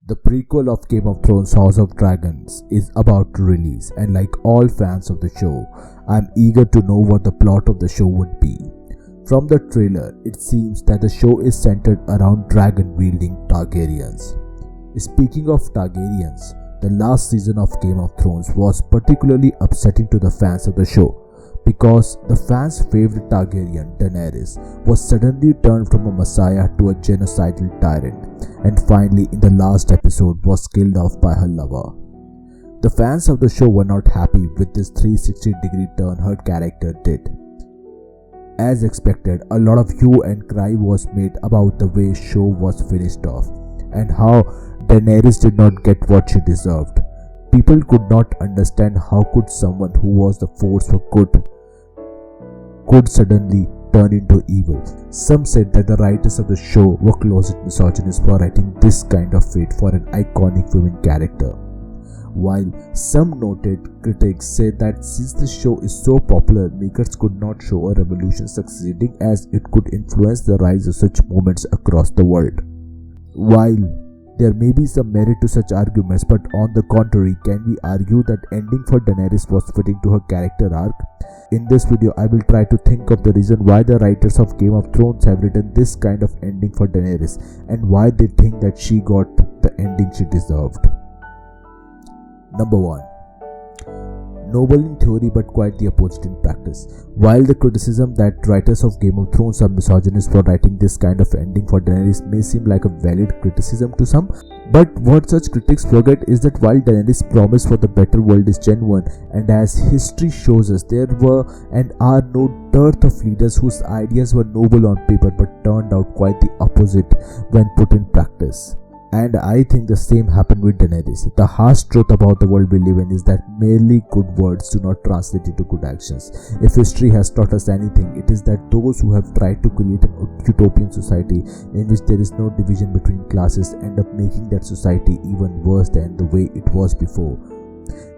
The prequel of Game of Thrones House of Dragons is about to release, and like all fans of the show, I'm eager to know what the plot of the show would be. From the trailer, it seems that the show is centered around dragon-wielding Targaryens. Speaking of Targaryens, the last season of Game of Thrones was particularly upsetting to the fans of the show, because the fans' favorite Targaryen, Daenerys, was suddenly turned from a messiah to a genocidal tyrant, and finally in the last episode was killed off by her lover. The fans of the show were not happy with this 360-degree turn her character did. As expected, a lot of hue and cry was made about the way show was finished off, and how Daenerys did not get what she deserved. People could not understand how could someone who was the force for good could suddenly turn into evil. Some said that the writers of the show were closet misogynists for writing this kind of fate for an iconic women character. While some noted critics said that since the show is so popular, makers could not show a revolution succeeding as it could influence the rise of such movements across the world. While there may be some merit to such arguments, but on the contrary, can we argue that ending for Daenerys was fitting to her character arc? In this video, I will try to think of the reason why the writers of Game of Thrones have written this kind of ending for Daenerys, and why they think that she got the ending she deserved. Number 1. Noble in theory but quite the opposite in practice. While the criticism that writers of Game of Thrones are misogynists for writing this kind of ending for Daenerys may seem like a valid criticism to some, but what such critics forget is that while Daenerys' promise for the better world is genuine, and as history shows us, there were and are no dearth of leaders whose ideas were noble on paper but turned out quite the opposite when put in practice. And I think the same happened with Daenerys. The harsh truth about the world we live in is that merely good words do not translate into good actions. If history has taught us anything, it is that those who have tried to create an utopian society in which there is no division between classes end up making that society even worse than the way it was before.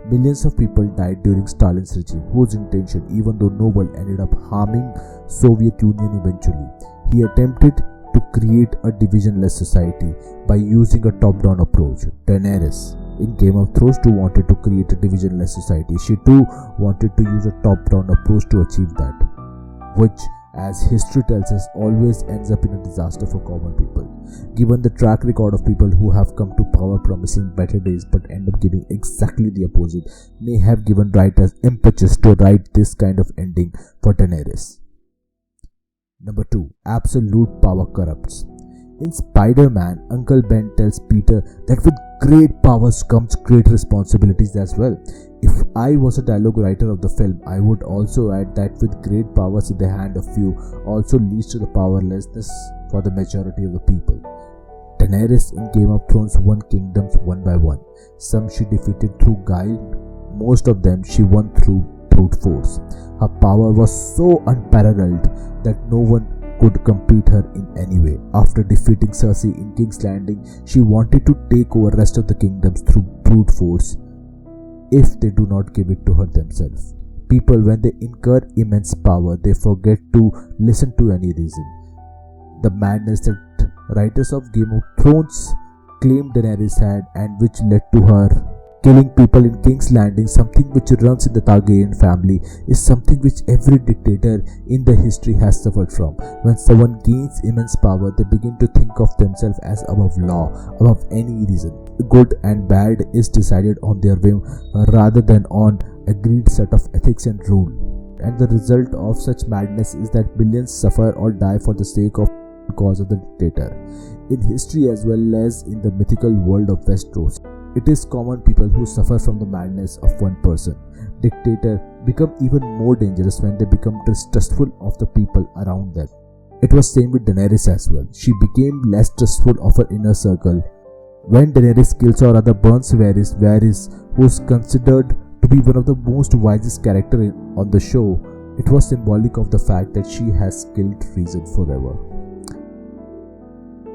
Millions of people died during Stalin's regime, whose intention, even though noble, ended up harming Soviet Union eventually. He attempted to create a divisionless society by using a top-down approach. Daenerys in Game of Thrones too wanted to create a divisionless society. She too wanted to use a top-down approach to achieve that, which, as history tells us, always ends up in a disaster for common people. Given the track record of people who have come to power promising better days but end up giving exactly the opposite, may have given writers impetus to write this kind of ending for Daenerys. Number 2. Absolute power corrupts. In Spider-Man, Uncle Ben tells Peter that with great powers comes great responsibilities as well. If I was a dialogue writer of the film, I would also add that with great powers in the hand of few also leads to the powerlessness for the majority of the people. Daenerys in Game of Thrones won kingdoms one by one. Some she defeated through guile, most of them she won through brute force. Her power was so unparalleled that no one could compete her in any way. After defeating Cersei in King's Landing, she wanted to take over rest of the kingdoms through brute force if they do not give it to her themselves. People, when they incur immense power, they forget to listen to any reason. The madness that writers of Game of Thrones claimed Daenerys had, and which led to her killing people in King's Landing, something which runs in the Targaryen family, is something which every dictator in the history has suffered from. When someone gains immense power, they begin to think of themselves as above law, above any reason. Good and bad is decided on their whim rather than on agreed set of ethics and rule. And the result of such madness is that billions suffer or die for the sake of the cause of the dictator. In history as well as in the mythical world of Westeros, it is common people who suffer from the madness of one person. Dictators become even more dangerous when they become distrustful of the people around them. It was same with Daenerys as well. She became less trustful of her inner circle. When Daenerys kills or rather burns Varys, who is considered to be one of the most wisest characters on the show, it was symbolic of the fact that she has killed reason forever.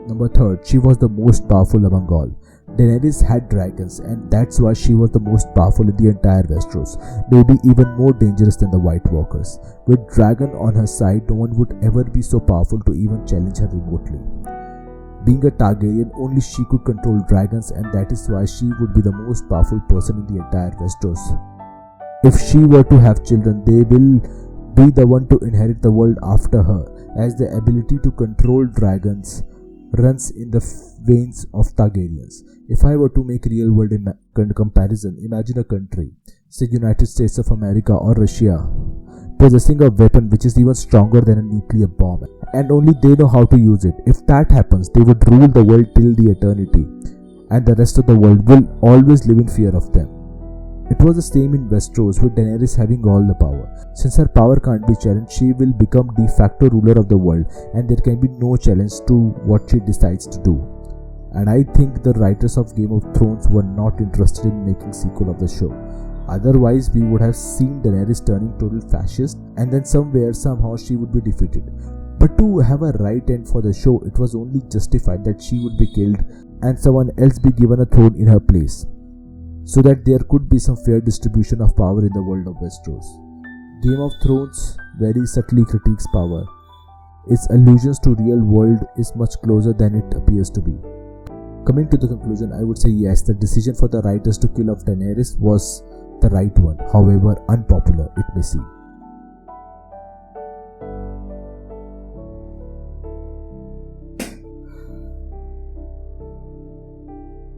Number 3. She was the most powerful among all. Daenerys had dragons, and that's why she was the most powerful in the entire Westeros, maybe even more dangerous than the White Walkers. With dragon on her side, no one would ever be so powerful to even challenge her remotely. Being a Targaryen, only she could control dragons, and that is why she would be the most powerful person in the entire Westeros. If she were to have children, they will be the one to inherit the world after her, as the ability to control dragons runs in the veins of Targaryens. If I were to make real world comparison, imagine a country, say United States of America or Russia, possessing a weapon which is even stronger than a nuclear bomb, and only they know how to use it. If that happens, they would rule the world till the eternity, and the rest of the world will always live in fear of them. It was the same in Westeros, with Daenerys having all the power. Since her power can't be challenged, she will become de facto ruler of the world, and there can be no challenge to what she decides to do. And I think the writers of Game of Thrones were not interested in making sequel of the show. Otherwise, we would have seen Daenerys turning total fascist, and then somehow she would be defeated. But to have a right end for the show, it was only justified that she would be killed and someone else be given a throne in her place, so that there could be some fair distribution of power in the world of Westeros. Game of Thrones very subtly critiques power. Its allusions to real world is much closer than it appears to be. Coming to the conclusion, I would say yes, the decision for the writers to kill off Daenerys was the right one, however unpopular it may seem.